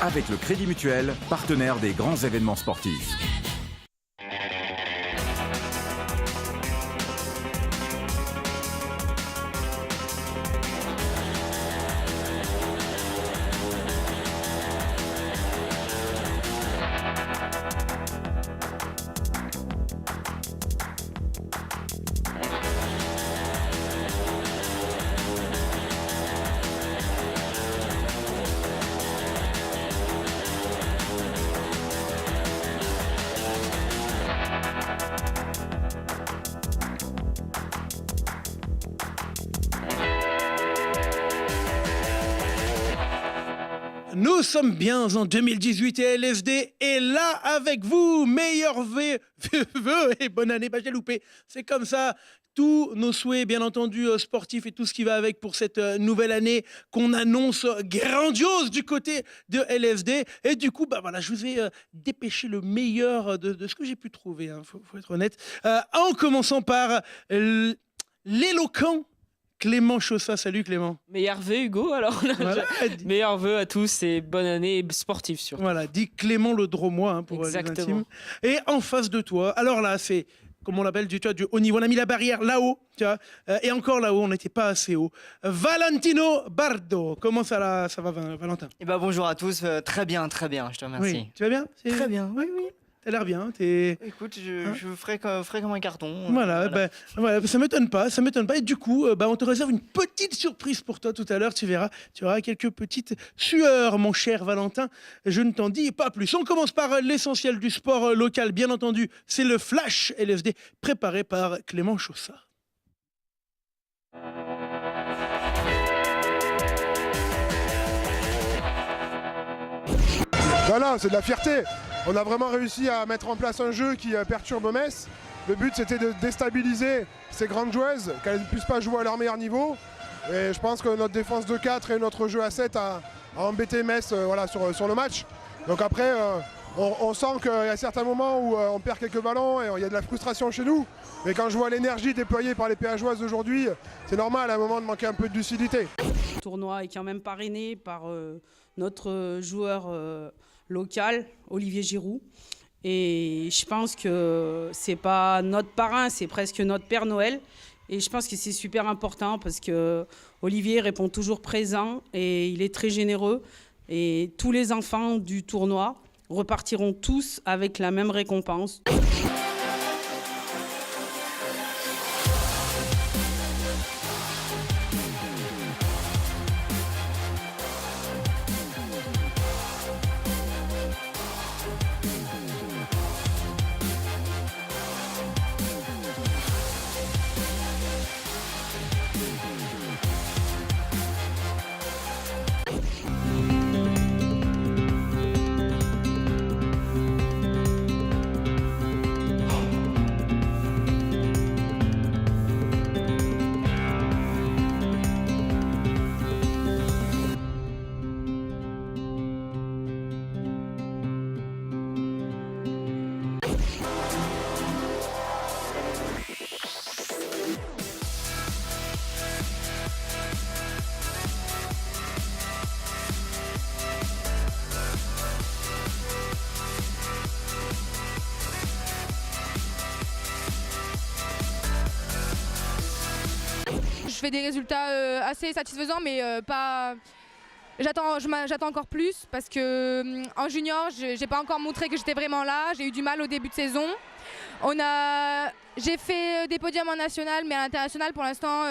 avec le Crédit Mutuel, partenaire des grands événements sportifs. Nous sommes bien en 2018 et LSD est là avec vous. Meilleurs vœux et bonne année. J'ai loupé. C'est comme ça. Tous nos souhaits, bien entendu, sportifs et tout ce qui va avec pour cette nouvelle année qu'on annonce grandiose du côté de LSD. Et du coup, je vous ai dépêché le meilleur de ce que j'ai pu trouver. Faut être honnête. En commençant par l'éloquent Clément Chaussat. Salut Clément. Meilleurs vœux Hugo, alors. Voilà. Meilleurs vœux à tous et bonne année sportive surtout. Voilà, dit Clément le Dromois pour les intimes. Et en face de toi, alors là, c'est, comme on l'appelle, du haut niveau. On a mis la barrière là-haut, tu vois, et encore là-haut, on n'était pas assez haut. Valentino Bardo. Comment ça va, Valentin? Bonjour à tous, très bien, je te remercie. Oui. Tu vas bien? Très bien, oui. T'as l'air bien. Écoute, je ferai comme un carton. Voilà. Ça m'étonne pas. Et du coup, on te réserve une petite surprise pour toi tout à l'heure. Tu verras, tu auras quelques petites sueurs, mon cher Valentin. Je ne t'en dis pas plus. On commence par l'essentiel du sport local, bien entendu. C'est le Flash LSD, préparé par Clément Chaussat. Voilà, c'est de la fierté. On a vraiment réussi à mettre en place un jeu qui perturbe Metz. Le but, c'était de déstabiliser ces grandes joueuses, qu'elles ne puissent pas jouer à leur meilleur niveau. Et je pense que notre défense de 4 et notre jeu à 7 a embêté Metz sur le match. Donc après, on sent qu'il y a certains moments où on perd quelques ballons et il y a de la frustration chez nous. Mais quand je vois l'énergie déployée par les péageoises d'aujourd'hui, c'est normal à un moment de manquer un peu de lucidité. Le tournoi est quand même parrainé par notre joueur local, Olivier Giroud. Et je pense que c'est pas notre parrain, c'est presque notre Père Noël. Et je pense que c'est super important parce que Olivier répond toujours présent et il est très généreux. Et tous les enfants du tournoi repartiront tous avec la même récompense. Je fais des résultats assez satisfaisants, mais pas. J'attends encore plus parce que en junior, j'ai pas encore montré que j'étais vraiment là. J'ai eu du mal au début de saison. J'ai fait des podiums en national, mais à l'international pour l'instant,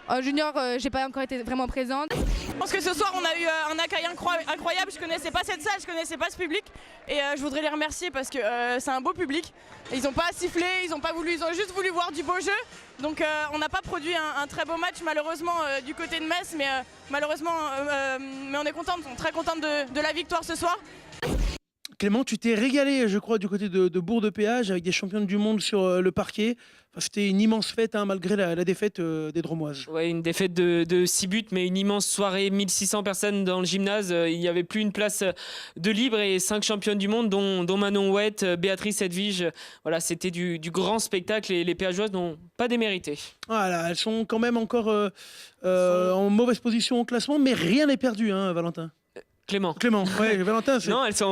en junior, j'ai pas encore été vraiment présente. Je pense que ce soir on a eu un accueil incroyable, je connaissais pas cette salle, je connaissais pas ce public et je voudrais les remercier parce que c'est un beau public. Ils n'ont pas sifflé, ils ont juste voulu voir du beau jeu. Donc on n'a pas produit un très beau match malheureusement du côté de Metz, mais mais on est contente, on est très contente de la victoire ce soir. Clément, tu t'es régalé, je crois, du côté de Bourg-de-Péage avec des championnes du monde sur le parquet. Enfin, c'était une immense fête, malgré la défaite des Dromoises. Ouais, une défaite de 6 buts, mais une immense soirée. 1600 personnes dans le gymnase. Il n'y avait plus une place de libre et 5 championnes du monde, dont Manon Ouette, Béatrice Edwige. Voilà, c'était du grand spectacle et les péageoises n'ont pas démérité. Voilà, elles sont quand même encore en mauvaise position au classement, mais rien n'est perdu, Valentin. Clément. Ouais, Valentin, c'est... Non, c'est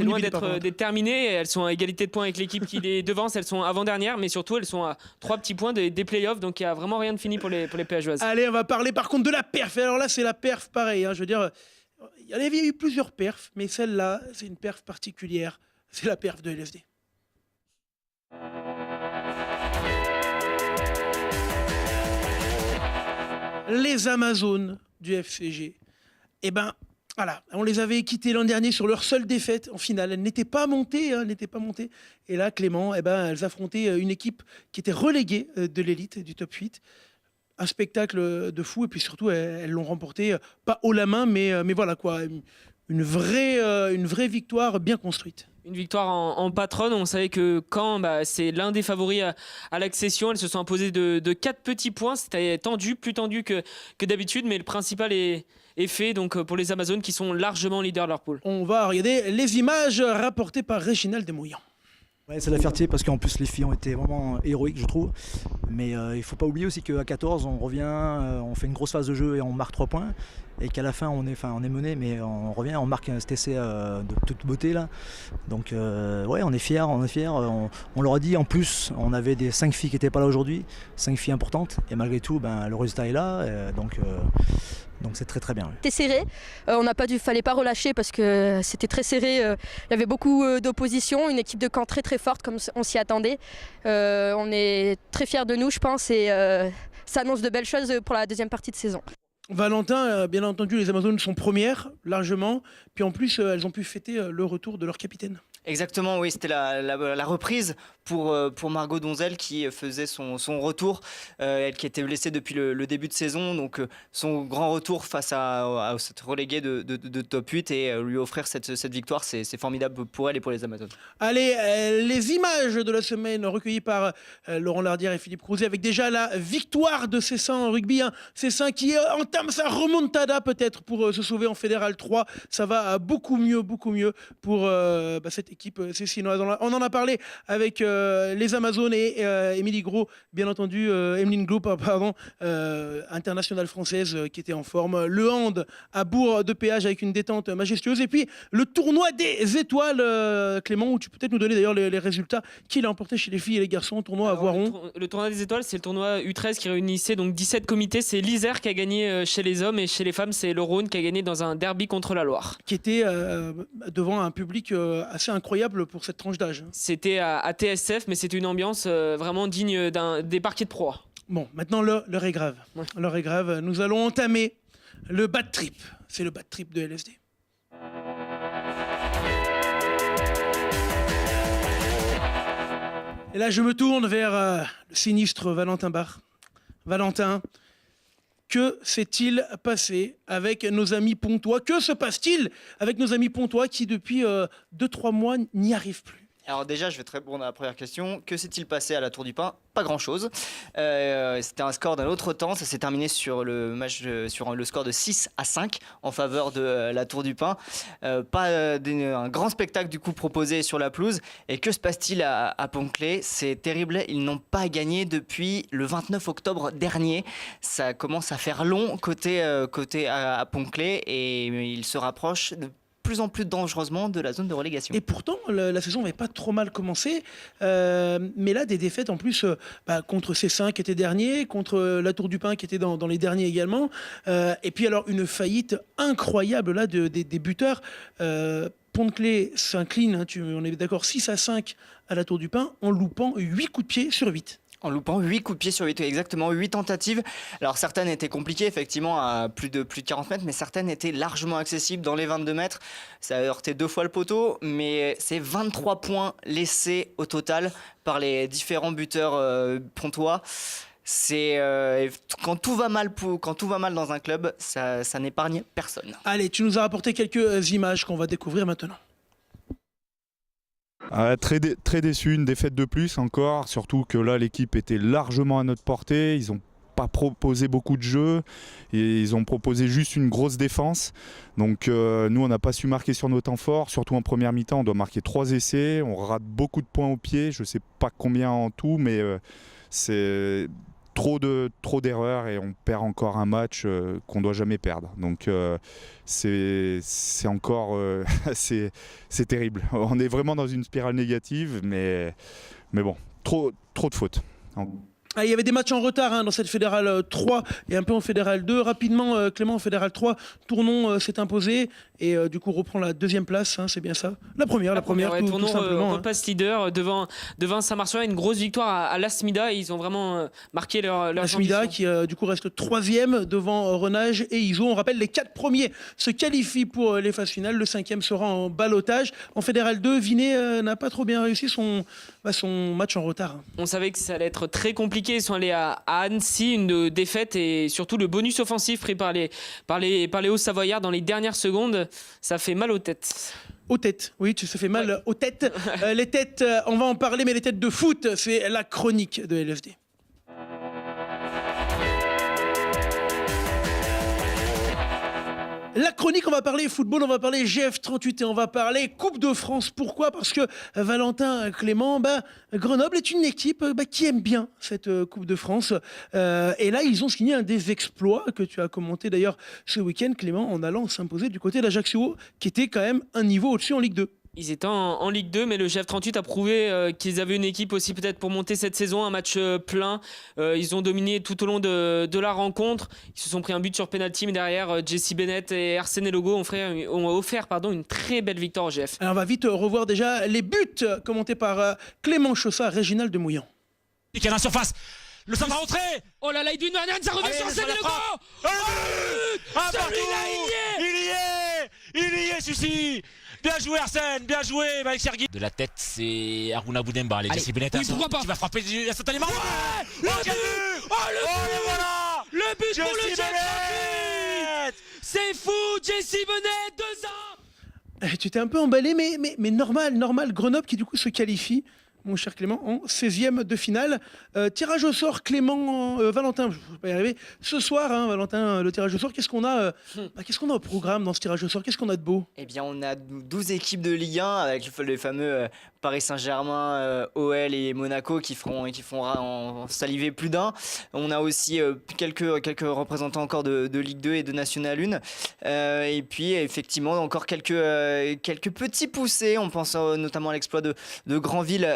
loin Omnibile, pardon. d'être terminé. Elles sont à égalité de points avec l'équipe qui les devance. Elles sont avant-dernières, mais surtout, elles sont à 3 petits points des playoffs. Donc, il n'y a vraiment rien de fini pour les PHOises. Allez, on va parler par contre de la perf. Alors là, c'est la perf pareil. Je veux dire, il y avait eu plusieurs perfs, mais celle-là, c'est une perf particulière. C'est la perf de LFD. Les Amazones du FCG. Eh ben, voilà, on les avait quittés l'an dernier sur leur seule défaite en finale. Elles n'étaient pas montées, Et là, Clément, eh ben, elles affrontaient une équipe qui était reléguée de l'élite, du top 8. Un spectacle de fou, et puis surtout, elles l'ont remporté, pas haut la main, mais voilà quoi, une vraie victoire bien construite. Une victoire en patronne. On savait que Caen, c'est l'un des favoris à l'accession. Elles se sont imposées de 4 petits points. C'était tendu, plus tendu que d'habitude, mais le principal est fait donc, pour les Amazones qui sont largement leaders de leur poule. On va regarder les images rapportées par Réginald Desmouillans. Ouais, c'est la fierté parce qu'en plus les filles ont été vraiment héroïques, je trouve. Mais il ne faut pas oublier aussi qu'à 14, on revient, on fait une grosse phase de jeu et on marque 3 points. Et qu'à la fin, on est mené, mais on revient, on marque un STC de toute beauté là. Donc ouais, on est fiers. On leur a dit en plus, on avait 5 filles qui n'étaient pas là aujourd'hui, 5 filles importantes. Et malgré tout, le résultat est là. Donc c'est très très bien. C'était serré, fallait pas relâcher parce que c'était très serré. Il y avait beaucoup d'opposition, une équipe de Caen très très forte comme on s'y attendait. On est très fiers de nous, je pense, et ça annonce de belles choses pour la deuxième partie de saison. Valentin, bien entendu, les Amazones sont premières, largement. Puis en plus, elles ont pu fêter le retour de leur capitaine. Exactement, oui, c'était la reprise pour Margot Donzel qui faisait son retour, elle qui était blessée depuis le début de saison, donc son grand retour face à cette reléguée de top 8 et lui offrir cette victoire, c'est formidable pour elle et pour les Amazones. Allez, les images de la semaine recueillies par Laurent Lardière et Philippe Crouzet avec déjà la victoire de Cessin en rugby. Cessin qui entame sa remontada peut-être pour se sauver en Fédéral 3. Ça va beaucoup mieux pour cette équipe cessinoise. On en a parlé avec les Amazones et Émilie Gros, bien entendu, Emeline Gros, internationale française qui était en forme. Le hand à Bourg de Péage avec une détente majestueuse. Et puis le tournoi des étoiles, Clément, où tu peux peut-être nous donner d'ailleurs les résultats qu'il a emporté chez les filles et les garçons. Tournoi à Voiron. Le tournoi des étoiles, c'est le tournoi U13 qui réunissait donc 17 comités. C'est l'Isère qui a gagné chez les hommes et chez les femmes, c'est le Rhône qui a gagné dans un derby contre la Loire. Qui était devant un public assez incroyable pour cette tranche d'âge. C'était à TSF, mais c'était une ambiance vraiment digne des parquets de proie. Bon, maintenant l'heure est grave. Ouais. L'heure est grave. Nous allons entamer le bad trip. C'est le bad trip de LFD. Et là, je me tourne vers le sinistre Valentin Barre. Valentin, que s'est-il passé avec nos amis pontois ? Que se passe-t-il avec nos amis pontois qui, depuis 2-3 mois, n'y arrivent plus ? Alors déjà, je vais te répondre à la première question. Que s'est-il passé à la Tour du Pin ? Pas grand-chose. C'était un score d'un autre temps. Ça s'est terminé sur le match sur le score de 6-5 en faveur de la Tour du Pin. Un grand spectacle du coup proposé sur la pelouse. Et que se passe-t-il à Pont-Clé ? C'est terrible. Ils n'ont pas gagné depuis le 29 octobre dernier. Ça commence à faire long côté à Pont-Clé et ils se rapprochent de plus en plus dangereusement de la zone de relégation. Et pourtant, la saison n'avait pas trop mal commencé. Mais là, des défaites en plus contre Cessin qui était dernier, contre la Tour du Pin qui était dans les derniers également. Et puis alors, une faillite incroyable là des buteurs. Pont-Clé s'incline, on est d'accord, 6-5 à la Tour du Pin, en loupant 8 coups de pied sur 8. En loupant 8 coups de pied sur 8, exactement 8 tentatives. Alors certaines étaient compliquées effectivement à plus de 40 mètres, mais certaines étaient largement accessibles dans les 22 mètres. Ça a heurté 2 fois le poteau, mais c'est 23 points laissés au total par les différents buteurs pontois. C'est quand tout va mal dans un club, ça n'épargne personne. Allez, tu nous as rapporté quelques images qu'on va découvrir maintenant. Très déçu, une défaite de plus encore, surtout que là l'équipe était largement à notre portée, ils n'ont pas proposé beaucoup de jeux, et ils ont proposé juste une grosse défense, donc nous on n'a pas su marquer sur nos temps forts, surtout en première mi-temps on doit marquer 3 essais, on rate beaucoup de points au pied, je ne sais pas combien en tout, mais c'est trop d'erreurs et on perd encore un match qu'on ne doit jamais perdre. Donc c'est encore c'est terrible. On est vraiment dans une spirale négative, mais bon, trop de fautes. Ah, il y avait des matchs en retard dans cette Fédérale 3 et un peu en Fédérale 2. Rapidement, Clément, en Fédérale 3, Tournon s'est imposé et du coup reprend la deuxième place, c'est bien ça. La première, ouais, tout Tournon simplement. repasse leader devant Saint-Marcelin. Une grosse victoire à l'Asmida. Ils ont vraiment marqué leur L'Asmida qui du coup reste 3e devant Renage et Iso. On rappelle, les 4 premiers se qualifient pour les phases finales. Le 5e sera en ballottage. En Fédérale 2, Vinet n'a pas trop bien réussi son match en retard. On savait que ça allait être très compliqué. Ils sont allés à Annecy, une défaite et surtout le bonus offensif pris par les Hauts-Savoyards dans les dernières secondes. Ça fait mal aux têtes. Aux têtes, oui, ça fait mal aux têtes. Les têtes, on va en parler, mais les têtes de foot, c'est la chronique de LFD. La chronique, on va parler football, on va parler GF38 et on va parler Coupe de France. Pourquoi ? Parce que Valentin Clément, Grenoble est une équipe qui aime bien cette Coupe de France. Et là, ils ont signé un des exploits que tu as commenté d'ailleurs ce week-end, Clément, en allant s'imposer du côté d'Ajaccio, qui était quand même un niveau au-dessus en Ligue 2. Ils étaient en Ligue 2, mais le GF38 a prouvé qu'ils avaient une équipe aussi peut-être pour monter cette saison, un match plein. Ils ont dominé tout au long de la rencontre. Ils se sont pris un but sur penalty, mais derrière, Jesse Bennett et Arsène Logo ont offert une très belle victoire au GF. Alors on va vite revoir déjà les buts commentés par Clément Chaussat, Réginald de Mouillan. Il y a la surface. Le centre à entrer. Oh là là, il d'une manière, ça revient sur Arsène Logo. Il y est, celui-ci. Bien joué Arsène, bien joué Malik Sergui. De la tête, c'est Aruna Boudemba, les Jesse Bennett qui va frapper instantanément. Le but pour le GF38. C'est fou, Jesse Bennett, 2 ans. Tu t'es un peu emballé, mais normal. Grenoble qui du coup se qualifie, mon cher Clément, en 16e de finale. Tirage au sort, Clément, Valentin, je ne vais pas y arriver. Ce soir, Valentin, le tirage au sort, qu'est-ce qu'on a au programme dans ce tirage au sort ? Qu'est-ce qu'on a de beau ? Eh bien, on a 12 équipes de Ligue 1 avec les fameux Paris Saint-Germain, OL et Monaco qui feront en saliver plus d'un. On a aussi quelques représentants encore de Ligue 2 et de National 1. Et puis, effectivement, encore quelques petits poussés. On pense notamment à l'exploit de Granville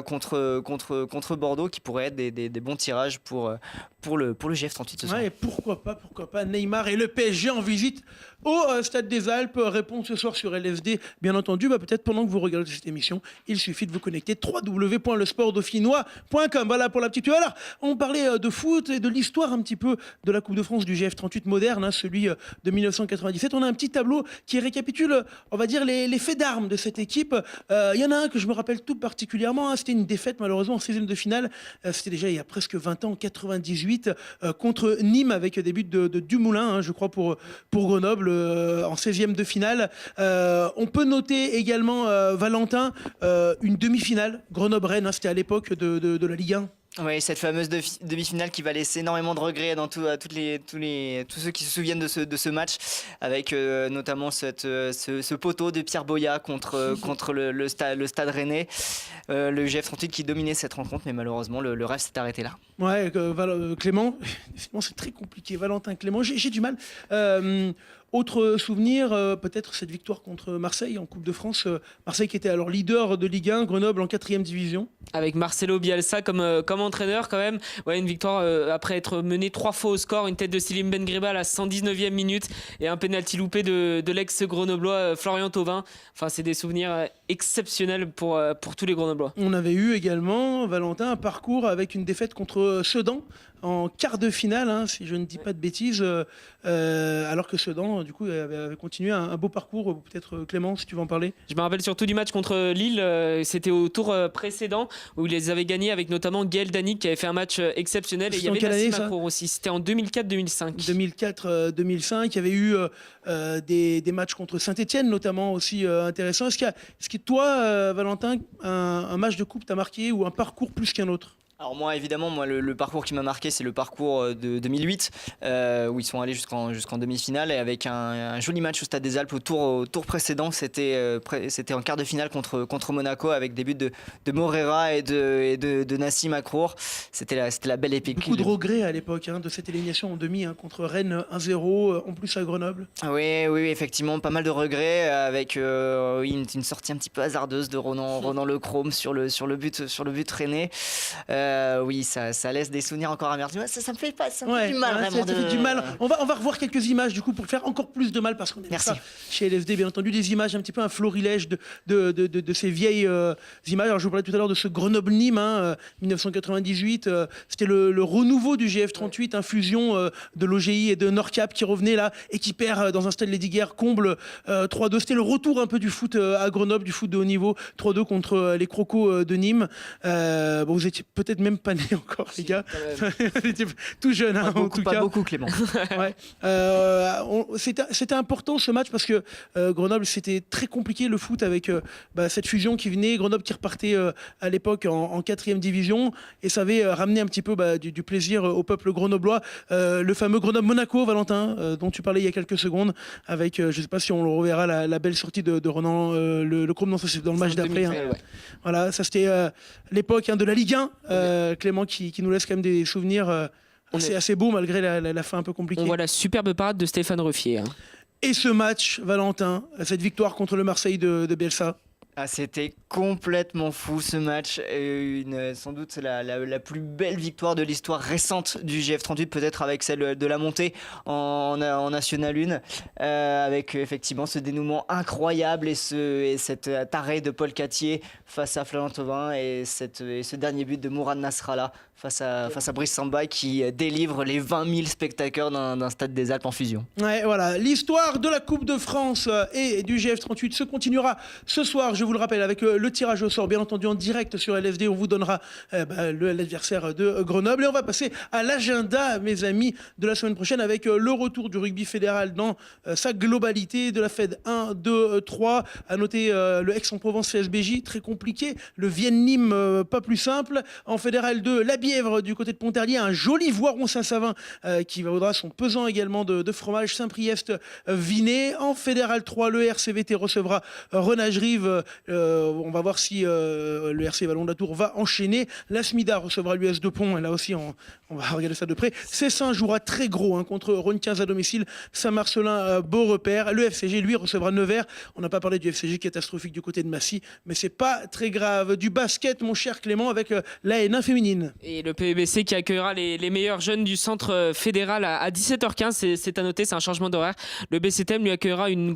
contre Bordeaux qui pourraient être des bons tirages pour le GF38 ce soir. Ouais, et pourquoi pas Neymar et le PSG en visite au Stade des Alpes. Réponse ce soir sur LFD, bien entendu. Peut-être pendant que vous regardez cette émission, il suffit de vous connecter www.lesportdauphinois.com. Voilà pour la petite. Alors, on parlait de foot et de l'histoire un petit peu de la Coupe de France du GF38 moderne, celui de 1997. On a un petit tableau qui récapitule, on va dire, les faits d'armes de cette équipe. Il y en a un que je me rappelle tout particulièrement. C'était une défaite malheureusement en 16e de finale. C'était déjà il y a presque 20 ans, en 98, contre Nîmes avec des buts de Dumoulin, je crois, pour Grenoble. En 16e de finale. On peut noter également, Valentin, une demi-finale, Grenoble-Rennes, c'était à l'époque de la Ligue 1. Oui, cette fameuse demi-finale qui va laisser énormément de regrets dans tous ceux qui se souviennent de ce match, avec notamment ce poteau de Pierre Boya contre le stade rennais. Le GF38 qui dominait cette rencontre, mais malheureusement le rêve s'est arrêté là. Ouais, Clément, c'est très compliqué. Valentin Clément, j'ai du mal. Autre souvenir, peut-être cette victoire contre Marseille en Coupe de France. Marseille qui était alors leader de Ligue 1, Grenoble en 4e division. Avec Marcelo Bielsa comme entraîneur quand même. Ouais, une victoire après être mené 3 fois au score, une tête de Selim Bengreba à la 119e minute et un pénalty loupé de l'ex-grenoblois Florian Thauvin. Enfin, c'est des souvenirs exceptionnels pour tous les Grenoblois. On avait eu également, Valentin, un parcours avec une défaite contre Sedan en quart de finale, si je ne dis pas de bêtises, alors que Sedan, du coup, avait continué un beau parcours. Peut-être Clément, si tu veux en parler. Je me rappelle surtout du match contre Lille. C'était au tour précédent où ils les avaient gagnés avec notamment Gaël Danic qui avait fait un match exceptionnel. Et il y avait Nassim Makrour aussi. C'était en 2004-2005. 2004-2005. Il y avait eu des matchs contre Saint-Etienne notamment aussi intéressants. Est-ce que toi, Valentin, un match de coupe t'a marqué ou un parcours plus qu'un autre ? Alors moi, évidemment, le parcours qui m'a marqué, c'est le parcours de 2008, où ils sont allés jusqu'en demi-finale, et avec un joli match au Stade des Alpes au tour précédent. C'était en quart de finale contre Monaco, avec des buts de Morera et de Nassim Akrour. C'était la belle épique. Beaucoup de regrets à l'époque de cette élimination en demi contre Rennes 1-0, en plus à Grenoble. Oui, effectivement, pas mal de regrets, avec une sortie un petit peu hasardeuse de Ronan Lechrome sur le but rennais. Oui, ça laisse des souvenirs encore amers. Ça me fait du mal, vraiment. Ça fait du mal. On va revoir quelques images du coup pour faire encore plus de mal, parce qu'on aime ça chez LFD, bien entendu, des images un petit peu un florilège de ces vieilles images. Alors je vous parlais tout à l'heure de ce Grenoble-Nîmes 1998. C'était le renouveau du GF38, fusion de l'OGI et de Nordcap qui revenait là et qui perd dans un stade Lesdiguières comble 3-2. C'était le retour un peu du foot à Grenoble, du foot de haut niveau, 3-2 contre les Crocos de Nîmes. Vous étiez peut-être même pas né encore, les gars. Vous étiez tout jeune, en tout cas. Pas beaucoup, Clément. Ouais. C'était important ce match parce que Grenoble, c'était très compliqué le foot avec cette fusion qui venait. Grenoble qui repartait à l'époque en 4e division, et ça avait ramené un petit peu du plaisir au peuple grenoblois. Le fameux Grenoble-Monaco, Valentin, dont tu parlais il y a quelques secondes, avec, je ne sais pas si on le reverra, la belle sortie de Ronan Lechrome. Non, ça c'est dans le match d'après. Voilà, ça c'était l'époque de la Ligue 1. Clément qui nous laisse quand même des souvenirs assez beaux malgré la fin un peu compliquée. On voit la superbe parade de Stéphane Ruffier. Et ce match, Valentin, cette victoire contre le Marseille de Bielsa. C'était complètement fou ce match, sans doute la plus belle victoire de l'histoire récente du GF38, peut-être avec celle de la montée en National 1, avec effectivement ce dénouement incroyable et cet arrêt de Paul Cattier face à Florent Thauvin, et ce dernier but de Mourad Nasrallah face à Brice Samba, qui délivre les 20 000 spectateurs d'un stade des Alpes en fusion. Ouais, voilà, l'histoire de la Coupe de France et du GF38 se continuera ce soir, je vous le rappelle, avec le tirage au sort, bien entendu en direct sur LFD. On vous donnera l'adversaire de Grenoble, et on va passer à l'agenda, mes amis, de la semaine prochaine, avec le retour du rugby fédéral dans sa globalité, de la Fed 1, 2, 3. À noter le Aix-en-Provence CSBJ, très compliqué, le Vienne-Nîmes, pas plus simple. En fédéral 2, la Bièvre du côté de Pontarlier, un joli Voiron Saint-Savin qui vaudra son pesant également de fromage, Saint-Priest Vinet. En fédéral 3, le RCVT recevra Renage-Rive. On va voir si le RC Vallon de la Tour va enchaîner. La SMIDA recevra l'US de Pont, et là aussi on va regarder ça de près. Cessin jouera très gros contre Rhône 15 à domicile. Saint-Marcelin, beau repère. Le FCG lui recevra Nevers. On n'a pas parlé du FCG catastrophique du côté de Massy, mais c'est pas très grave. Du basket, mon cher Clément, avec la N1 féminine. Et le PEBC qui accueillera les meilleurs jeunes du centre fédéral à 17h15, c'est à noter, c'est un changement d'horaire. Le BCTM lui accueillera une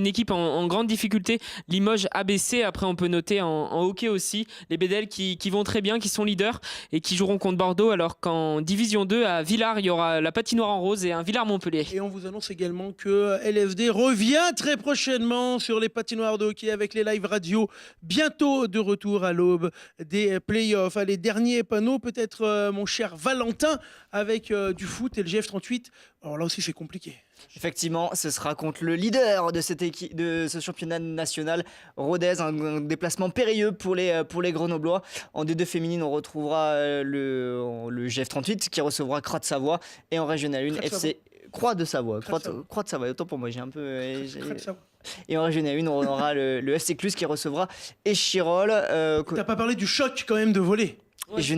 équipe en grande difficulté, Limoges ABC. Après, on peut noter en hockey aussi les BDL qui vont très bien, qui sont leaders et qui joueront contre Bordeaux, alors qu'en Division 2 à Villars, il y aura la patinoire en rose et un Villars-Montpellier. Et on vous annonce également que LFD revient très prochainement sur les patinoires de hockey avec les live radio, bientôt de retour à l'aube des playoffs. Les derniers panneaux, peut-être mon cher Valentin, avec du foot et le GF38. Alors là aussi c'est compliqué. Effectivement, ce sera contre le leader de ce championnat national, Rodez, un déplacement périlleux pour les Grenoblois. En D2 féminine, on retrouvera le GF38 qui recevra Croix de Savoie, et en Régional 1, FC Croix de Savoie. Croix de Savoie, autant pour moi, j'ai un peu... Et en Régional 1, on aura le FC Cluse qui recevra Échirol. T'as pas parlé du choc quand même de volley. Je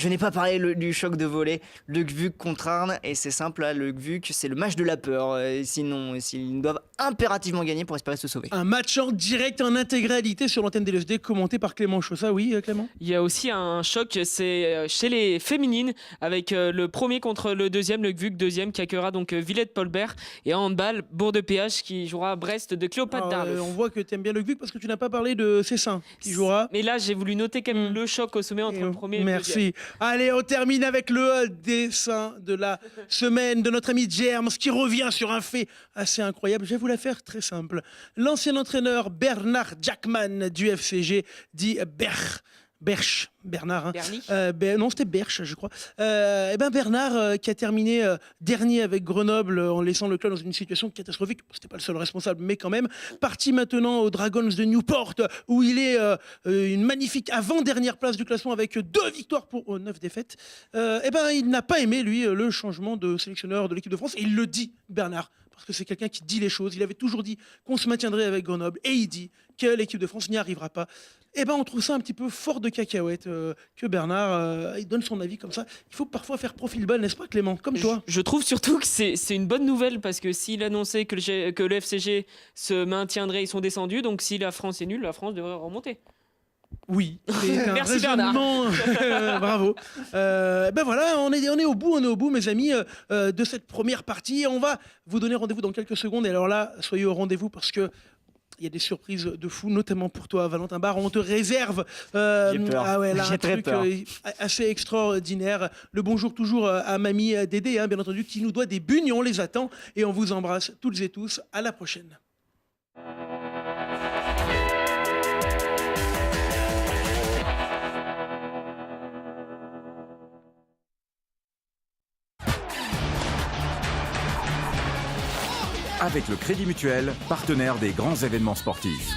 n'ai pas parlé du choc de volley, le GVUC contre Arnes, et c'est simple, là, le GVUC c'est le match de la peur, sinon ils doivent impérativement gagner pour espérer se sauver. Un match en direct, en intégralité sur l'antenne des LFD, commenté par Clément Chaussat. Oui, Clément. Il y a aussi un choc, c'est chez les féminines, avec le premier contre le deuxième, le GVUC deuxième, qui accueillera donc Villette-Paulbert, et en handball, Bourg-de-Péage qui jouera Brest de Cléopâtre d'Arles. On voit que tu aimes bien le GVUC parce que tu n'as pas parlé de Cessin qui jouera. Mais là j'ai voulu noter quand même le choc au sommet entre le premier. Merci. Allez, on termine avec le dessin de la semaine de notre ami Germs, qui revient sur un fait assez incroyable. Je vais vous la faire très simple. L'ancien entraîneur Bernard Jackman du FCG dit Berche, Bernard. Hein. Bernie non, c'était Berche, je crois. Bernard, qui a terminé dernier avec Grenoble en laissant le club dans une situation catastrophique. C'était pas le seul responsable, mais quand même. Parti maintenant aux Dragons de Newport, où il est une magnifique avant-dernière place du classement avec 2 victoires pour 9 défaites. Il n'a pas aimé, lui, le changement de sélectionneur de l'équipe de France. Et il le dit, Bernard, parce que c'est quelqu'un qui dit les choses. Il avait toujours dit qu'on se maintiendrait avec Grenoble. Et il dit que l'équipe de France n'y arrivera pas. On trouve ça un petit peu fort de cacahuètes que Bernard il donne son avis comme ça. Il faut parfois faire profil bas, n'est-ce pas Clément? Comme toi. Je trouve surtout que c'est une bonne nouvelle parce que s'il annonçait que le FCG se maintiendrait, ils sont descendus. Donc si la France est nulle, la France devrait remonter. Oui, c'est un Merci Bernard. Bravo. Voilà, on est au bout, mes amis, de cette première partie. On va vous donner rendez-vous dans quelques secondes. Et alors là, soyez au rendez-vous parce que il y a des surprises de fou, notamment pour toi, Valentin Barre. On te réserve J'ai peur. un truc assez extraordinaire. Le bonjour toujours à Mamie Dédé, bien entendu, qui nous doit des bugnes. On les attend et on vous embrasse toutes et tous. À la prochaine. Avec le Crédit Mutuel, partenaire des grands événements sportifs.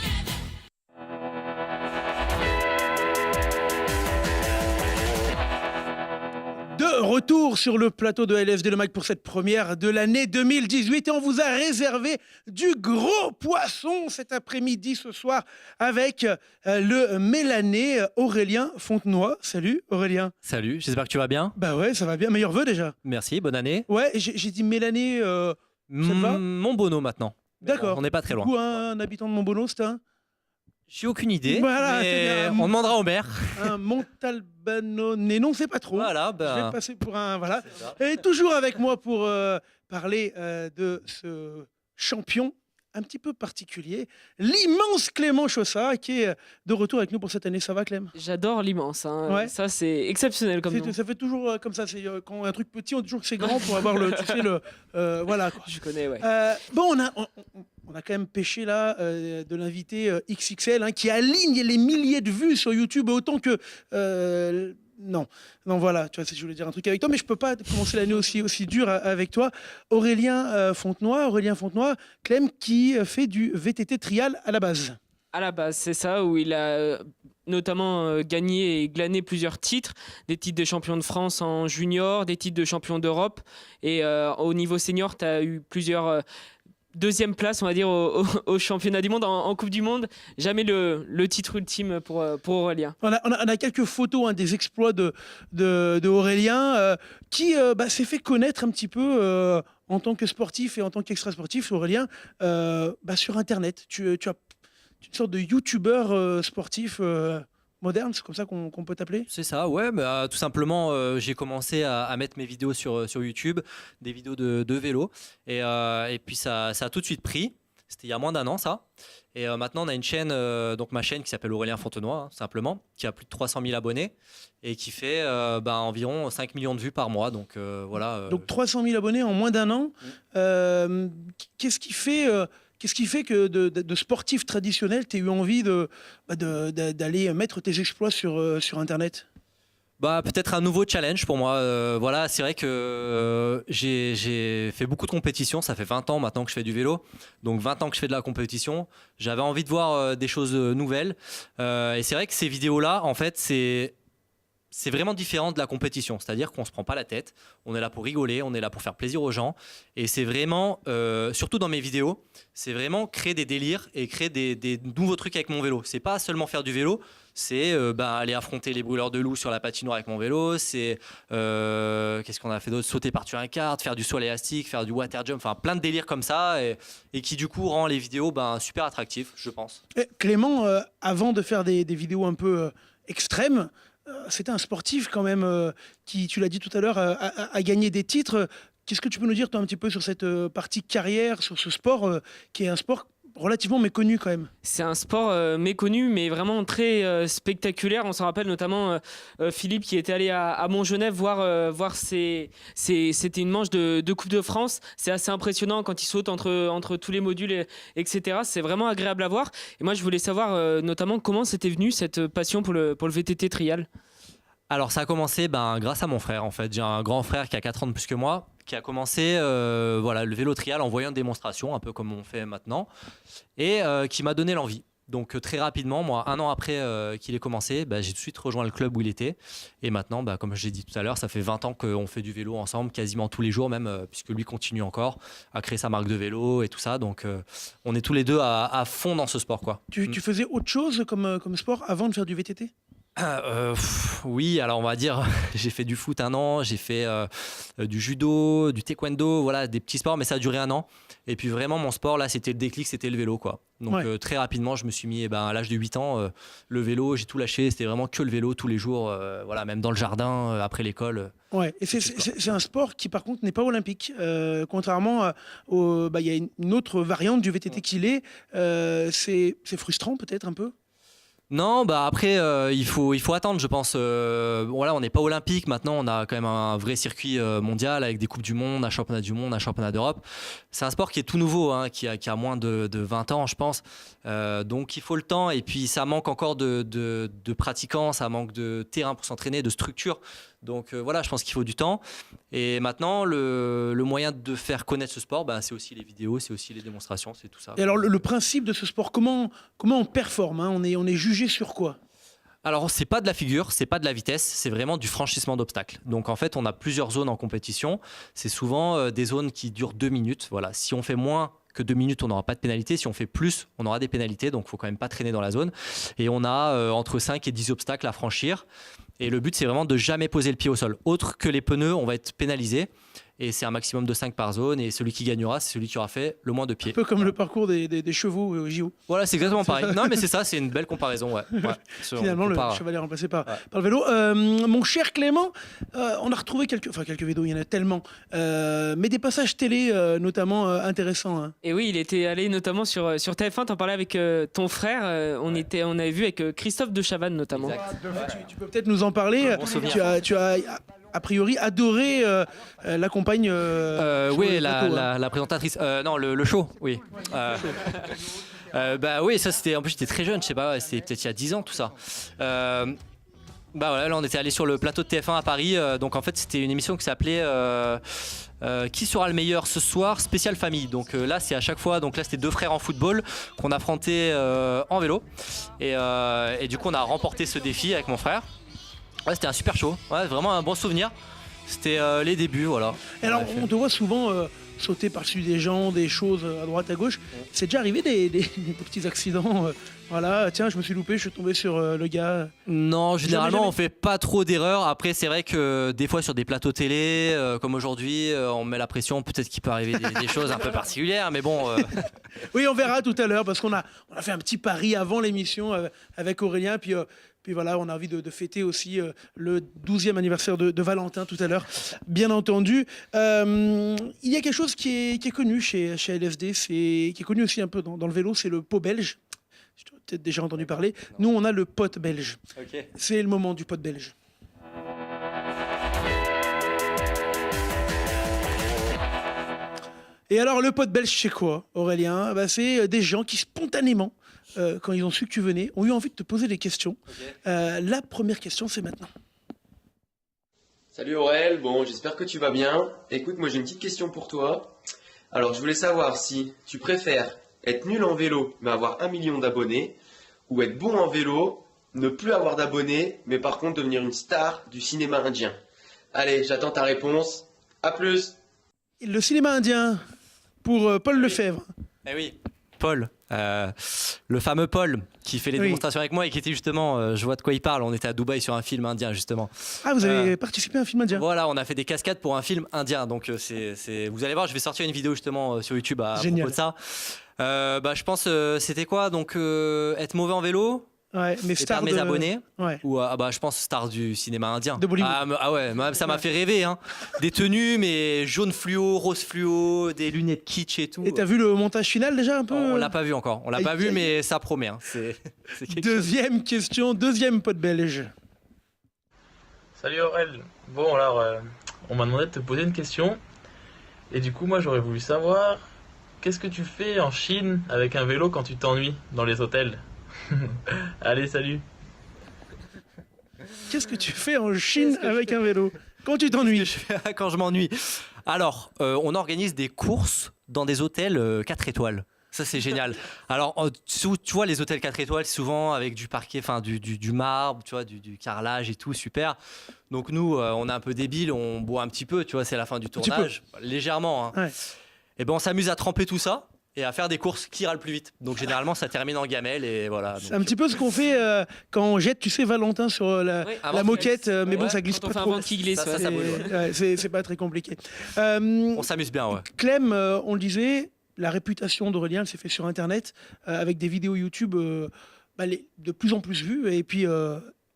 De retour sur le plateau de LFD Le Mag pour cette première de l'année 2018 et on vous a réservé du gros poisson cet après-midi ce soir avec le Mélané Aurélien Fontenoy. Salut Aurélien. Salut, j'espère que tu vas bien. Bah ouais, ça va bien. Meilleurs vœux déjà. Merci, bonne année. Ouais, j'ai dit Mélané. Montbonneau maintenant. D'accord. On n'est pas très loin. Du coup, un habitant de Montbonneau, c'est un. J'ai aucune idée. Voilà, mais on demandera au maire. Un Montalbanonais, non, c'est pas trop. Voilà, Je vais passer pour un. Voilà. Et toujours avec moi pour parler de ce champion un petit peu particulier, l'immense Clément Chaussat, qui est de retour avec nous pour cette année. Ça va, Clem? J'adore l'immense. Hein. Ouais. Ça, c'est exceptionnel comme nom. Ça fait toujours comme ça. Quand un truc petit, on dit toujours que c'est grand pour avoir le. Tu sais, voilà. Quoi. Je connais, ouais. On a quand même pêché là de l'invité XXL qui aligne les milliers de vues sur YouTube autant que. Non, voilà, tu vois, je voulais dire un truc avec toi, mais je peux pas commencer l'année aussi dure avec toi. Aurélien Fontenoy, Clem, qui fait du VTT trial à la base. À la base, c'est ça, où il a notamment gagné et glané plusieurs titres, des titres de champion de France en junior, des titres de champion d'Europe, et au niveau senior, tu as eu plusieurs... deuxième place, on va dire, au championnat du monde, en Coupe du Monde. Jamais le titre ultime pour Aurélien. On a quelques photos des exploits de Aurélien qui s'est fait connaître un petit peu en tant que sportif et en tant qu'extra-sportif, Aurélien, sur Internet. Tu as une sorte de youtubeur sportif moderne, c'est comme ça qu'on peut t'appeler? C'est ça, ouais. Tout simplement, j'ai commencé à mettre mes vidéos sur YouTube, des vidéos de vélo. Et puis ça a tout de suite pris. C'était il y a moins d'un an, ça. Et maintenant, on a une chaîne, donc ma chaîne qui s'appelle Aurélien Fontenoy, simplement, qui a plus de 300 000 abonnés et qui fait environ 5 millions de vues par mois. Donc voilà. Donc 300 000 abonnés en moins d'un an. Qu'est-ce qui fait que de sportif traditionnel, tu as eu envie d'aller mettre tes exploits sur Internet? Peut-être un nouveau challenge pour moi. Voilà, c'est vrai que j'ai fait beaucoup de compétitions. Ça fait 20 ans maintenant que je fais du vélo. Donc 20 ans que je fais de la compétition. J'avais envie de voir des choses nouvelles. Et c'est vrai que ces vidéos-là, en fait, c'est vraiment différent de la compétition. C'est-à-dire qu'on ne se prend pas la tête. On est là pour rigoler, on est là pour faire plaisir aux gens. Et c'est vraiment, surtout dans mes vidéos, c'est vraiment créer des délires et créer des nouveaux trucs avec mon vélo. C'est pas seulement faire du vélo, c'est aller affronter les brûleurs de loups sur la patinoire avec mon vélo. C'est, qu'est-ce qu'on a fait d'autre? Sauter par-dessus un kart, faire du saut élastique, faire du water jump, enfin plein de délires comme ça. Et qui du coup rend les vidéos super attractives, je pense. Clément, avant de faire des vidéos un peu extrêmes, c'était un sportif quand même qui, tu l'as dit tout à l'heure, a gagné des titres. Qu'est-ce que tu peux nous dire toi un petit peu sur cette partie carrière, sur ce sport qui est un sport relativement méconnu quand même. C'est un sport méconnu, mais vraiment très spectaculaire. On s'en rappelle notamment Philippe qui était allé à Montgenèvre voir c'était une manche de Coupe de France. C'est assez impressionnant quand il saute entre tous les modules, etc. C'est vraiment agréable à voir. Et moi, je voulais savoir notamment comment c'était venu cette passion pour le VTT trial. Alors ça a commencé grâce à mon frère en fait. J'ai un grand frère qui a 4 ans de plus que moi, qui a commencé le vélo trial en voyant une démonstration, un peu comme on fait maintenant, et qui m'a donné l'envie. Donc très rapidement, moi, 1 an après qu'il ait commencé, j'ai tout de suite rejoint le club où il était. Et maintenant, comme je l'ai dit tout à l'heure, ça fait 20 ans qu'on fait du vélo ensemble, quasiment tous les jours même, puisque lui continue encore à créer sa marque de vélo et tout ça. Donc on est tous les deux à fond dans ce sport, quoi. Tu faisais autre chose comme sport avant de faire du VTT ? Oui, alors on va dire, j'ai fait du foot 1 an, j'ai fait du judo, du taekwondo, voilà, des petits sports, mais ça a duré 1 an. Et puis vraiment, mon sport, là, c'était le déclic, c'était le vélo, quoi. Donc très rapidement, je me suis mis, à l'âge de 8 ans, le vélo, j'ai tout lâché, c'était vraiment que le vélo tous les jours, voilà, même dans le jardin, après l'école. Ouais, et c'est un sport qui, par contre, n'est pas olympique. Contrairement il y a une autre variante du VTT qui l'est. C'est frustrant, peut-être, un peu ? Non, après, il faut attendre, je pense. Voilà, on n'est pas olympique. Maintenant, on a quand même un vrai circuit mondial avec des Coupes du Monde, un championnat du monde, un championnat d'Europe. C'est un sport qui est tout nouveau, qui a moins de 20 ans, je pense. Donc, il faut le temps. Et puis, ça manque encore de pratiquants, ça manque de terrain pour s'entraîner, de structure. Donc, voilà, je pense qu'il faut du temps. Et maintenant, le moyen de faire connaître ce sport, c'est aussi les vidéos, c'est aussi les démonstrations, c'est tout ça. Et alors, le principe de ce sport, comment on performe, on est jugé sur quoi ? Alors, c'est pas de la figure, c'est pas de la vitesse, c'est vraiment du franchissement d'obstacles. Donc, en fait, on a plusieurs zones en compétition. C'est souvent des zones qui durent 2 minutes. Voilà. Si on fait moins que 2 minutes, on n'aura pas de pénalité. Si on fait plus, on aura des pénalités. Donc, il faut quand même pas traîner dans la zone. Et on a entre 5 et 10 obstacles à franchir. Et le but, c'est vraiment de jamais poser le pied au sol. Autre que les pneus, on va être pénalisé. Et c'est un maximum de 5 par zone. Et celui qui gagnera, c'est celui qui aura fait le moins de pieds. Un peu comme le parcours des chevaux au JO. Voilà, c'est exactement pareil. Non, mais c'est ça, c'est une belle comparaison. Ouais. Finalement, le cheval est remplacé par le vélo. Mon cher Clément, on a retrouvé quelques vélos, il y en a tellement. Mais des passages télé, notamment, intéressants. Et oui, il était allé notamment sur TF1, t'en parlais avec ton frère. On avait vu avec Christophe de Chavannes, notamment. Tu peux peut-être nous en parler. Tu as a priori adoré la compagne. Oui, la présentatrice. Non, le show, oui. Oui, ça c'était. En plus, j'étais très jeune, je sais pas, c'était peut-être il y a 10 ans tout ça. Voilà, là on était allé sur le plateau de TF1 à Paris. Donc en fait, c'était une émission qui s'appelait Qui sera le meilleur ce soir, spécial famille. Donc là, c'est à chaque fois. Donc là, c'était 2 frères en football qu'on affrontait en vélo. Et du coup, on a remporté ce défi avec mon frère. Ouais, c'était un super show, vraiment un bon souvenir. C'était les débuts, voilà. Et alors, on te voit souvent sauter par-dessus des gens, des choses à droite, à gauche. C'est déjà arrivé des petits accidents voilà, tiens, je me suis loupé, je suis tombé sur le gars. Non, généralement, on fait pas trop d'erreurs. Après, c'est vrai que des fois, sur des plateaux télé, comme aujourd'hui, on met la pression. Peut-être qu'il peut arriver des choses un peu particulières, mais bon. Oui, on verra tout à l'heure, parce qu'on a fait un petit pari avant l'émission avec Aurélien, puis voilà, on a envie de fêter aussi le 12e anniversaire de Valentin tout à l'heure, bien entendu. Il y a quelque chose qui est connu chez LFD, qui est connu aussi un peu dans le vélo, c'est le pot belge. Tu as peut-être déjà entendu parler. Nous, on a le pot belge. Okay. C'est le moment du pot belge. Et alors, le pot belge, c'est quoi, Aurélien ? C'est des gens qui spontanément, quand ils ont su que tu venais, ont eu envie de te poser des questions. Okay. La première question, c'est maintenant. Salut Aurel, bon, j'espère que tu vas bien. Écoute, moi j'ai une petite question pour toi. Alors, je voulais savoir si tu préfères être nul en vélo, mais avoir 1 million d'abonnés, ou être bon en vélo, ne plus avoir d'abonnés, mais par contre devenir une star du cinéma indien. Allez, j'attends ta réponse. À plus. Le cinéma indien, pour Paul Lefebvre. Eh oui, Paul. Le fameux Paul qui fait les démonstrations avec moi et qui était justement, je vois de quoi il parle, on était à Dubaï sur un film indien justement. Ah, vous avez participé à un film indien ? Voilà, on a fait des cascades pour un film indien, donc vous allez voir, je vais sortir une vidéo justement sur YouTube à propos de ça. Je pense, c'était quoi ? Donc être mauvais en vélo, Ouais, mais éteindre star mes de... abonnés. Ouais. Ou je pense star du cinéma indien. De Bollywood. Ouais, ça m'a fait rêver. Hein. Des tenues, mais jaune fluo, rose fluo, des lunettes kitsch et tout. Et t'as vu le montage final déjà un peu? On l'a pas vu encore. On l'a pas vu, mais ça promet. Hein. C'est deuxième question, deuxième pote belge. Salut Aurel. Bon alors, on m'a demandé de te poser une question. Et du coup, moi j'aurais voulu savoir, qu'est-ce que tu fais en Chine avec un vélo quand tu t'ennuies dans les hôtels? Allez, salut. Qu'est-ce que tu fais en Chine avec un vélo quand tu t'ennuies? Quand je m'ennuie. Alors, on organise des courses dans des hôtels 4 étoiles. Ça, c'est génial. Alors, tu vois, les hôtels 4 étoiles, souvent avec du parquet, enfin du marbre, tu vois, du carrelage et tout, super. Donc, nous, on est un peu débiles, on boit un petit peu, tu vois, c'est la fin du tournage. Légèrement. Hein. Ouais. Et ben, on s'amuse à tremper tout ça et à faire des courses qui ira le plus vite. Donc, généralement, ça termine en gamelle et voilà. C'est un petit peu ce qu'on fait quand on jette, tu sais, Valentin sur la moquette, mais bon, ça glisse quand pas on fait trop. un vent qui glisse, ça bouge, ouais. C'est pas très compliqué. On s'amuse bien, ouais. Clem, on le disait, la réputation d'Aurélien, elle s'est fait sur Internet, avec des vidéos YouTube de plus en plus vues, et puis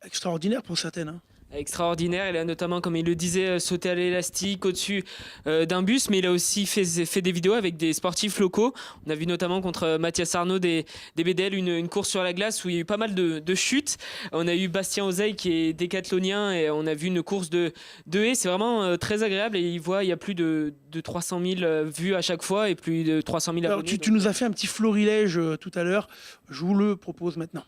extraordinaire pour certaines. Hein. Extraordinaire, il a notamment, comme il le disait, sauté à l'élastique au-dessus d'un bus, mais il a aussi fait des vidéos avec des sportifs locaux. On a vu notamment contre Mathias Arnaud des BDL une course sur la glace où il y a eu pas mal de chutes. On a eu Bastien Ozeil qui est décathlonien et on a vu une course de haies. C'est vraiment très agréable et il y a plus de 300 000 vues à chaque fois et plus de 300 000 Alors, abonnés. tu nous as fait un petit florilège tout à l'heure, je vous le propose maintenant.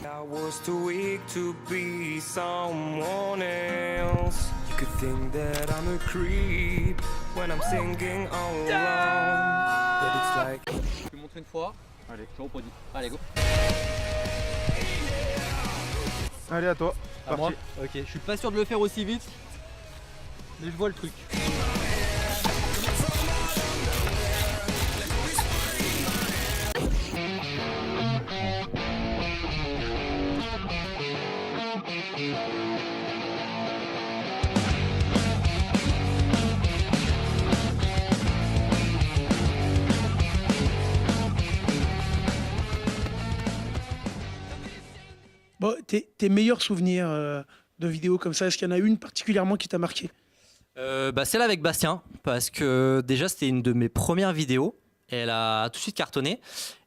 I was too weak to be someone else. You could think that I'm a creep when I'm singing all alone. But it's like. Je peux montrer une fois. Allez, je reproduis. Allez, go. Allez, à toi. À moi. Ok, je suis pas sûr de le faire aussi vite, mais je vois le truc. Bon, tes meilleurs souvenirs de vidéos comme ça, est-ce qu'il y en a une particulièrement qui t'a marqué? Celle avec Bastien, parce que déjà c'était une de mes premières vidéos. Elle a tout de suite cartonné.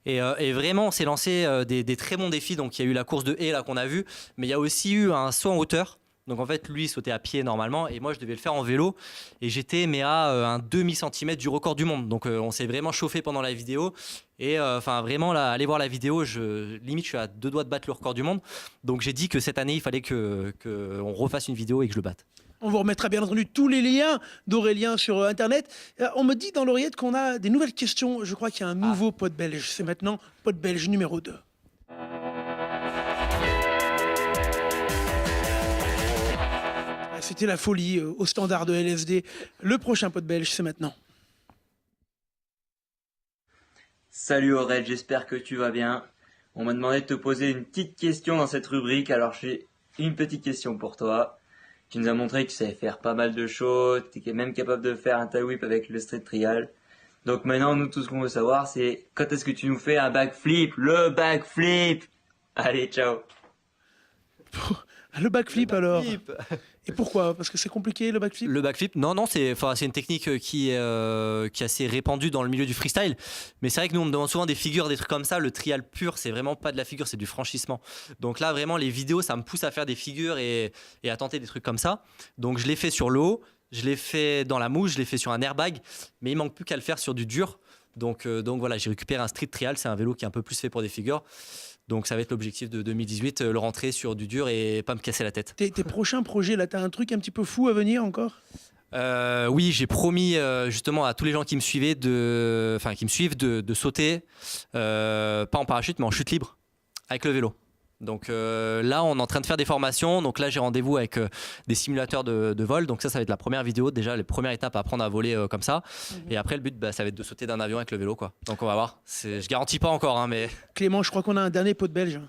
Et vraiment, on s'est lancé des très bons défis. Donc, il y a eu la course de haies là qu'on a vu, mais il y a aussi eu un saut en hauteur. Donc, en fait, lui, il sautait à pied normalement, et moi, je devais le faire en vélo. Et j'étais à un demi-centimètre du record du monde. Donc, on s'est vraiment chauffé pendant la vidéo. Et vraiment, là, allez voir la vidéo. Limite, je suis à 2 doigts de battre le record du monde. Donc, j'ai dit que cette année, il fallait qu'on refasse une vidéo et que je le batte. On vous remettra bien entendu tous les liens d'Aurélien sur Internet. On me dit dans l'oreillette qu'on a des nouvelles questions. Je crois qu'il y a un nouveau pote belge. C'est maintenant pote belge numéro 2. C'était la folie au standard de LSD. Le prochain pote belge, c'est maintenant. Salut Aurel, j'espère que tu vas bien. On m'a demandé de te poser une petite question dans cette rubrique, alors j'ai une petite question pour toi. Tu nous as montré que tu savais faire pas mal de choses, tu es même capable de faire un tail whip avec le street trial. Donc maintenant, nous, tout ce qu'on veut savoir, c'est quand est-ce que tu nous fais un backflip? Le backflip! Allez, ciao! Le backflip alors. Et pourquoi? Parce que c'est compliqué le backflip? Le backflip, non, c'est une technique qui est assez répandue dans le milieu du freestyle. Mais c'est vrai que nous, on me demande souvent des figures, des trucs comme ça. Le trial pur, c'est vraiment pas de la figure, c'est du franchissement. Donc là, vraiment, les vidéos, ça me pousse à faire des figures et à tenter des trucs comme ça. Donc je l'ai fait sur l'eau, je l'ai fait dans la mouche, je l'ai fait sur un airbag. Mais il manque plus qu'à le faire sur du dur. Donc voilà, j'ai récupéré un street trial, c'est un vélo qui est un peu plus fait pour des figures. Donc ça va être l'objectif de 2018, le rentrer sur du dur et pas me casser la tête. Tes prochains projets, là, t'as un truc un petit peu fou à venir encore? Oui, j'ai promis justement à tous les gens qui me suivaient de sauter, pas en parachute mais en chute libre avec le vélo. Donc là, on est en train de faire des formations. Donc là, j'ai rendez-vous avec des simulateurs de vol. Donc ça va être la première vidéo. Déjà, les premières étapes à apprendre à voler comme ça. Et après, le but, ça va être de sauter d'un avion avec le vélo, quoi. Donc on va voir. Je garantis pas encore, hein, mais. Clément, je crois qu'on a un dernier pot de belge.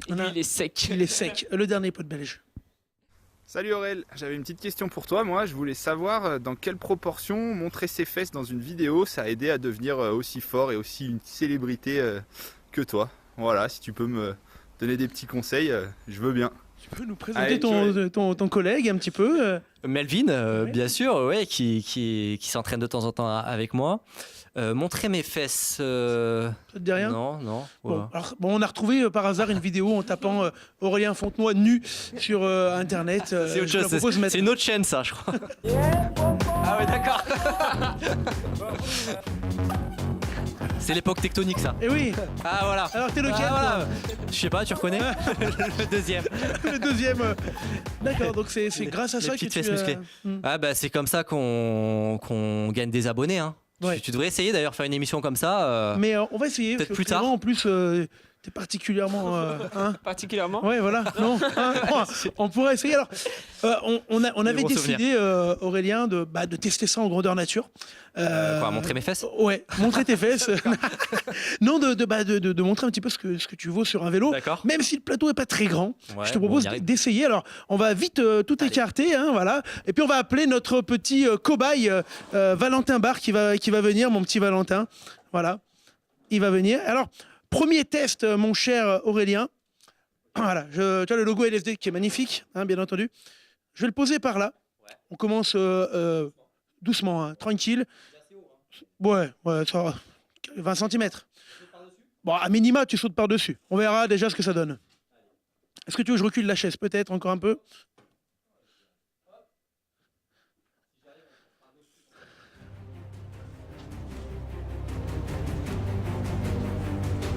Il est sec. Il est sec. Le dernier pot de belge. Salut Aurel, j'avais une petite question pour toi. Moi, je voulais savoir dans quelle proportion montrer ses fesses dans une vidéo, ça a aidé à devenir aussi fort et aussi une célébrité que toi. Voilà, si tu peux me donner des petits conseils, je veux bien. Tu peux nous présenter ton collègue un petit peu Melvin, bien sûr, ouais, qui s'entraîne de temps en temps avec moi. Montrer mes fesses. Ça te dit rien? Non. Bon, on a retrouvé par hasard une vidéo en tapant Aurélien Fontenoy nu sur Internet. C'est autre chose, c'est une autre chaîne, ça, je crois. Ah ouais, d'accord. C'est l'époque tectonique, ça. Et oui. Ah voilà. Alors t'es lequel? Voilà. Je sais pas, tu reconnais? Le deuxième. Le deuxième. D'accord, donc c'est grâce à ça que petites tu fesses musclées. Ah bah c'est comme ça qu'on gagne des abonnés, hein. Ouais. Tu devrais essayer d'ailleurs faire une émission comme ça. Mais on va essayer. Peut-être plus tard. En plus, t'es particulièrement. Particulièrement. Ouais, voilà. Non. On pourrait essayer. Alors, on avait décidé, Aurélien, de tester ça en grandeur nature. Quoi, montrer mes fesses? Ouais, montrer tes fesses. Non, de montrer un petit peu ce que tu vaux sur un vélo. D'accord. Même si le plateau est pas très grand, Ouais, je te propose d'essayer. Alors, on va vite tout écarter, hein, voilà. Et puis on va appeler notre petit cobaye Valentin Barre qui va venir, mon petit Valentin. Voilà, il va venir. Alors, premier test, mon cher Aurélien. Voilà, tu as le logo LSD qui est magnifique, hein, bien entendu. Je vais le poser par là. Ouais. On commence doucement, hein, tranquille. Ouais, ça va. 20 cm. Bon, à minima, tu sautes par-dessus. On verra déjà ce que ça donne. Est-ce que tu veux que je recule la chaise? Peut-être encore un peu.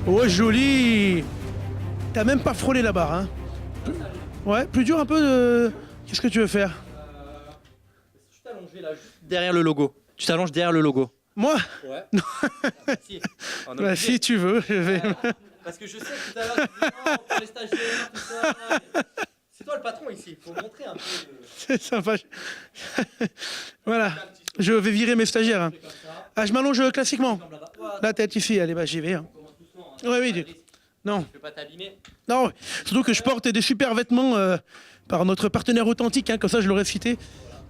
Oh, joli! T'as même pas frôlé la barre, hein? Ouais, plus dur un peu de... Qu'est-ce que tu veux faire? Je t'allongeais là, juste derrière le logo. Tu t'allonges derrière le logo. Moi? Ouais. Si. Bah, si tu veux, je vais... Parce que je sais que tout à l'heure, tu dis non, pour les stagiaires, tout ça. C'est toi le patron ici, il faut montrer un peu. C'est sympa. Voilà, je vais virer mes stagiaires. Hein. Ah, je m'allonge classiquement. La tête ici, allez, bah j'y vais. Hein. Oui. Non. Je vais pas t'abîmer. Non, surtout que je porte des super vêtements par notre partenaire authentique, hein, comme ça je l'aurais cité.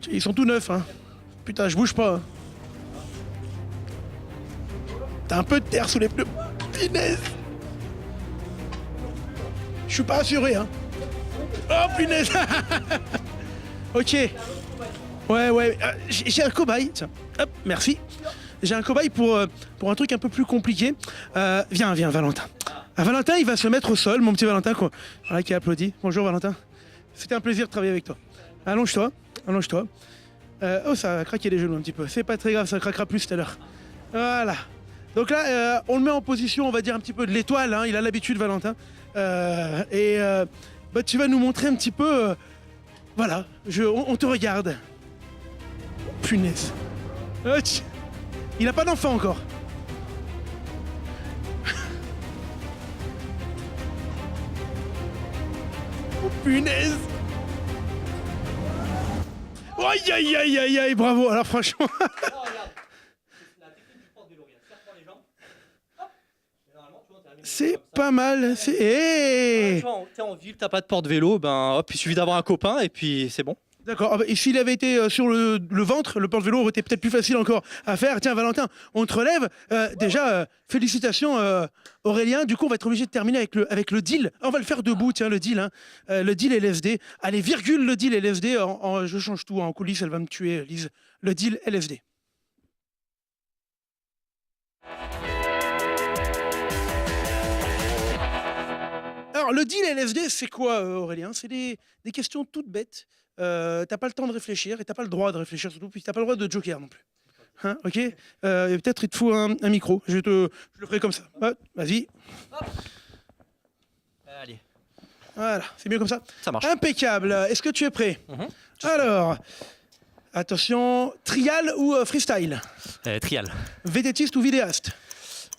Ils sont tout neufs. Hein. Putain, je bouge pas. Hein. T'as un peu de terre sous les pneus. Punaise. Je suis pas assuré, hein. Oh, punaise. Ok. Ouais. J'ai un cobaye. Tiens. Hop, merci. J'ai un cobaye pour un truc un peu plus compliqué. Viens, Valentin. Valentin, il va se mettre au sol, mon petit Valentin, voilà, qui applaudit. Bonjour, Valentin. C'était un plaisir de travailler avec toi. Allonge-toi. Oh, ça a craqué les genoux un petit peu. C'est pas très grave, ça craquera plus tout à l'heure. Voilà. Donc là, on le met en position, on va dire un petit peu de l'étoile. Hein. Il a l'habitude, Valentin. Tu vas nous montrer un petit peu... voilà, on te regarde. Punaise. Il n'a pas d'enfant encore. Oh punaise. Aïe, bravo. Alors franchement... C'est pas mal. T'es en ville, t'as pas de porte-vélo, il suffit d'avoir un copain et puis c'est bon. D'accord. Et s'il avait été sur le ventre, le porte-vélo aurait été peut-être plus facile encore à faire. Tiens, Valentin, on te relève. Déjà, félicitations, Aurélien. Du coup, on va être obligé de terminer avec le deal. On va le faire debout, tiens, le deal. Hein. Le deal LSD. Allez, virgule le deal LSD. Je change tout en coulisses, elle va me tuer, Lise. Le deal LSD. Alors, le deal LSD, c'est quoi, Aurélien? C'est des questions toutes bêtes. T'as pas le temps de réfléchir et t'as pas le droit de réfléchir surtout, puis t'as pas le droit de joker non plus. Hein, ok. Peut-être il te faut un micro. Je le ferai comme ça. Vas-y. Allez. Voilà, c'est mieux comme ça. Ça marche. Impeccable. Est-ce que tu es prêt? Alors, attention, trial ou freestyle? Trial. Vététiste ou vidéaste?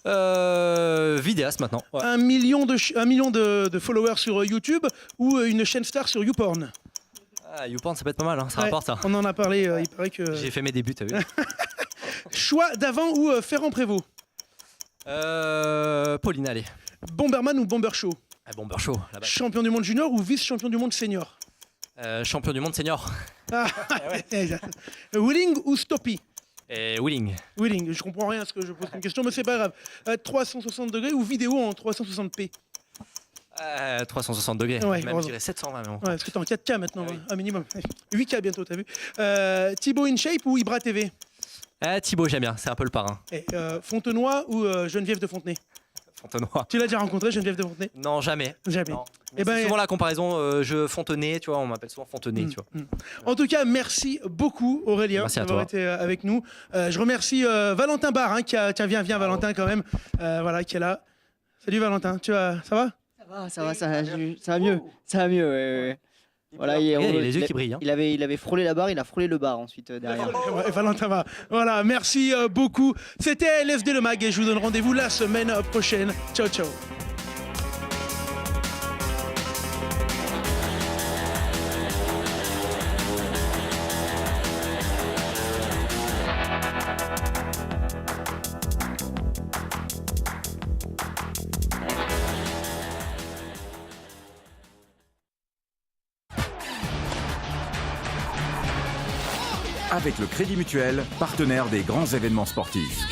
Vidéaste maintenant. Ouais. 1 million de followers sur YouTube ou une chaîne star sur YouPorn? YouPorn, ça peut être pas mal, hein. Ça rapporte ça. On en a parlé, il paraît que... J'ai fait mes débuts, t'as vu. Choix d'avant ou Ferrand-Prévot? Pauline, allez. Bomberman ou Bomber Show? Bomber Show, là-bas. Champion du monde junior ou vice-champion du monde senior? Champion du monde senior. Wheeling ou Stoppie? Wheeling. Wheeling, je comprends rien à ce que je pose comme question, mais c'est pas grave. 360 degrés ou vidéo en 360p? 360 degrés, ouais, même je dirais 720 même. Ouais, parce que t'es en 4K maintenant, un minimum. 8K bientôt, t'as vu. Thibaut InShape ou Ibra TV? Thibaut, j'aime bien, c'est un peu le parrain. Et, Fontenoy ou Geneviève de Fontenay? Fontenoy. Tu l'as déjà rencontré, Geneviève de Fontenay? Non, jamais. Jamais. Non. Et ben, souvent la comparaison, je Fontenay, tu vois, on m'appelle souvent Fontenay, tu vois. En tout cas, merci beaucoup Aurélien d'avoir été avec nous. Je remercie Valentin Barre, hein, viens Valentin quand même, voilà, qui est là. Salut Valentin, ça va? Ça va mieux. Ouais. Voilà, il a les yeux qui brillent. Hein. Il avait frôlé la barre, il a frôlé le bar ensuite derrière. Valentin va. Voilà, merci beaucoup. C'était LFD le Mag et je vous donne rendez-vous la semaine prochaine. Ciao, ciao. Avec le Crédit Mutuel, partenaire des grands événements sportifs.